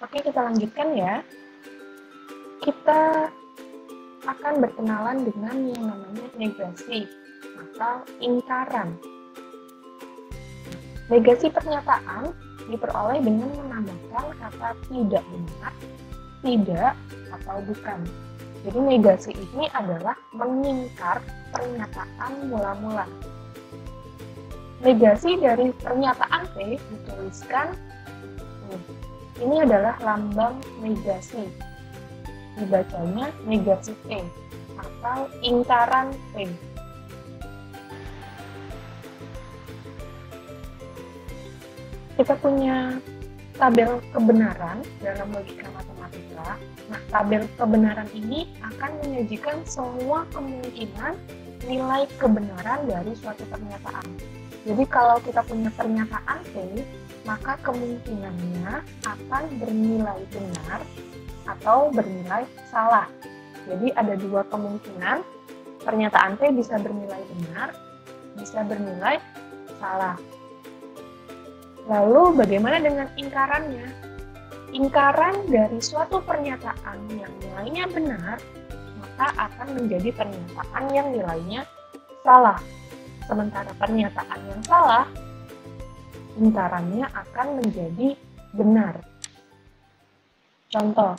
Oke, kita lanjutkan ya. Kita akan berkenalan dengan yang namanya negasi atau ingkaran. Negasi pernyataan diperoleh dengan menambahkan kata tidak benar, tidak, atau bukan. Jadi negasi ini adalah mengingkar pernyataan mula-mula. Negasi dari pernyataan P dituliskan ini adalah lambang negasi. Dibacanya negasi P atau ingkaran P. Kita punya tabel kebenaran dalam logika matematika. Nah, tabel kebenaran ini akan menyajikan semua kemungkinan nilai kebenaran dari suatu pernyataan. Jadi kalau kita punya pernyataan P, maka kemungkinannya akan bernilai benar atau bernilai salah. Jadi ada dua kemungkinan, pernyataan P bisa bernilai benar, bisa bernilai salah. Lalu bagaimana dengan ingkarannya? Ingkaran dari suatu pernyataan yang nilainya benar, maka akan menjadi pernyataan yang nilainya salah. Sementara pernyataan yang salah, ingkarannya akan menjadi benar. Contoh,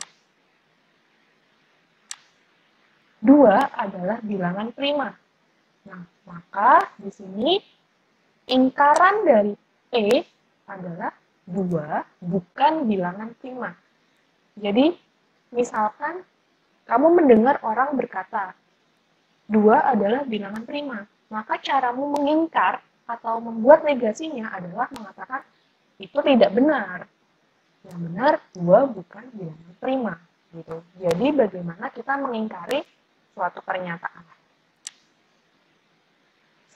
2 adalah bilangan prima. Nah, maka di sini ingkaran dari P adalah 2 bukan bilangan prima. Jadi, misalkan kamu mendengar orang berkata 2 adalah bilangan prima, maka caramu mengingkar atau membuat negasinya adalah mengatakan itu tidak benar. Yang benar 2 bukan bilangan prima. Gitu. Jadi bagaimana kita mengingkari suatu pernyataan.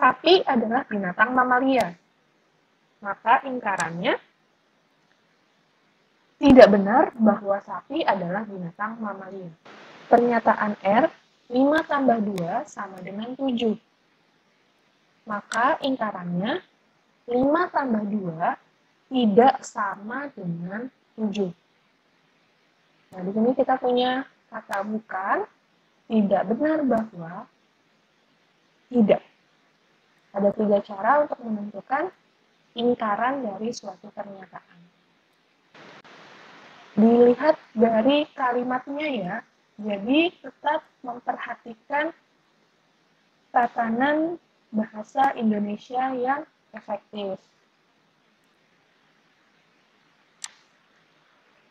Sapi adalah binatang mamalia. Maka ingkarannya tidak benar bahwa sapi adalah binatang mamalia. Pernyataan R, 5 tambah 2 sama dengan 7. Maka ingkarannya 5 tambah 2 tidak sama dengan 7. Nah, di sini kita punya kata bukan, tidak benar bahwa tidak. Ada 3 cara untuk menentukan ingkaran dari suatu pernyataan. Dilihat dari kalimatnya ya, jadi tetap memperhatikan tatanan bahasa Indonesia yang efektif.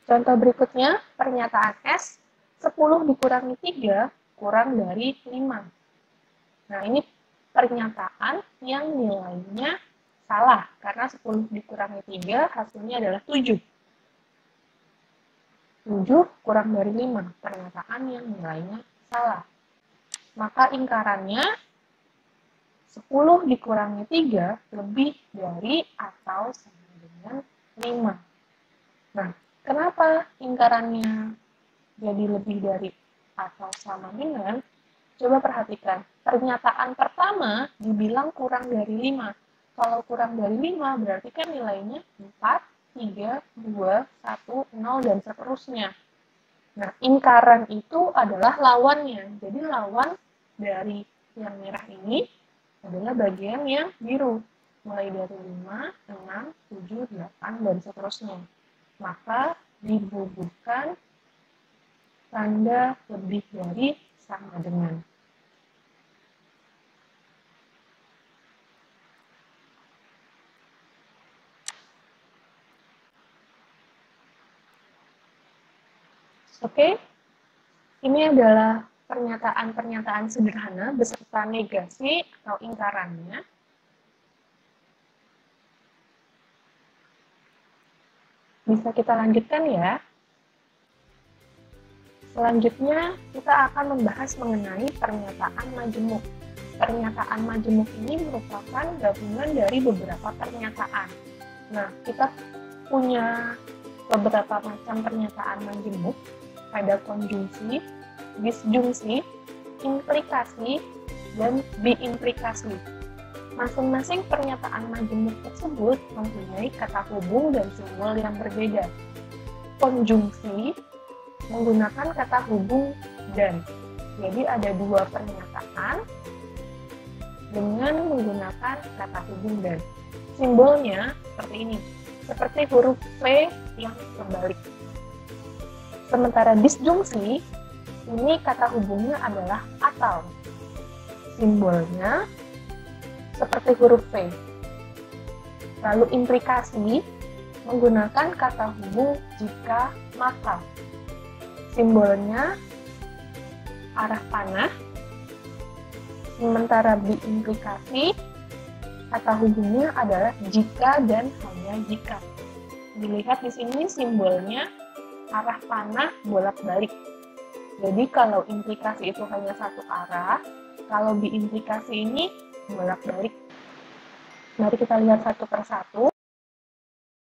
Contoh berikutnya, pernyataan S, 10 dikurangi 3 kurang dari 5. Nah, ini pernyataan yang nilainya salah, karena 10 dikurangi 3 hasilnya adalah 7. 7 kurang dari 5, pernyataan yang nilainya salah. Maka ingkarannya 10 dikurangi 3 lebih dari atau sama dengan 5. Nah, kenapa ingkarannya jadi lebih dari atau sama dengan? Coba perhatikan, pernyataan pertama dibilang kurang dari 5. Kalau kurang dari 5 berarti kan nilainya 4, 3, 2, 1, 0, dan seterusnya. Nah, ingkaran itu adalah lawannya. Jadi lawan dari yang merah ini adalah bagian yang biru. Mulai dari 5, 6, 7, 8, dan seterusnya. Maka dibubuhkan tanda lebih dari sama dengan. Oke, ini adalah pernyataan-pernyataan sederhana beserta negasi atau ingkarannya. Bisa kita lanjutkan ya. Selanjutnya, kita akan membahas mengenai pernyataan majemuk. Pernyataan majemuk ini merupakan gabungan dari beberapa pernyataan. Nah, kita punya beberapa macam pernyataan majemuk. Ada konjungsi, disjungsi, implikasi, dan biimplikasi. Masing-masing pernyataan majemuk tersebut mempunyai kata hubung dan simbol yang berbeda. konjungsi menggunakan kata hubung dan. Jadi ada dua pernyataan dengan menggunakan kata hubung dan. Simbolnya seperti ini, seperti huruf V yang terbalik. Sementara disjungsi, ini kata hubungnya adalah atau. Simbolnya seperti huruf V. Lalu implikasi menggunakan kata hubung jika maka. Simbolnya arah panah. Sementara diimplikasi, kata hubungnya adalah jika dan hanya jika. Dilihat di sini simbolnya arah panah bolak-balik. Jadi kalau implikasi itu hanya satu arah, kalau diimplikasi ini bolak-balik. Mari kita lihat satu persatu.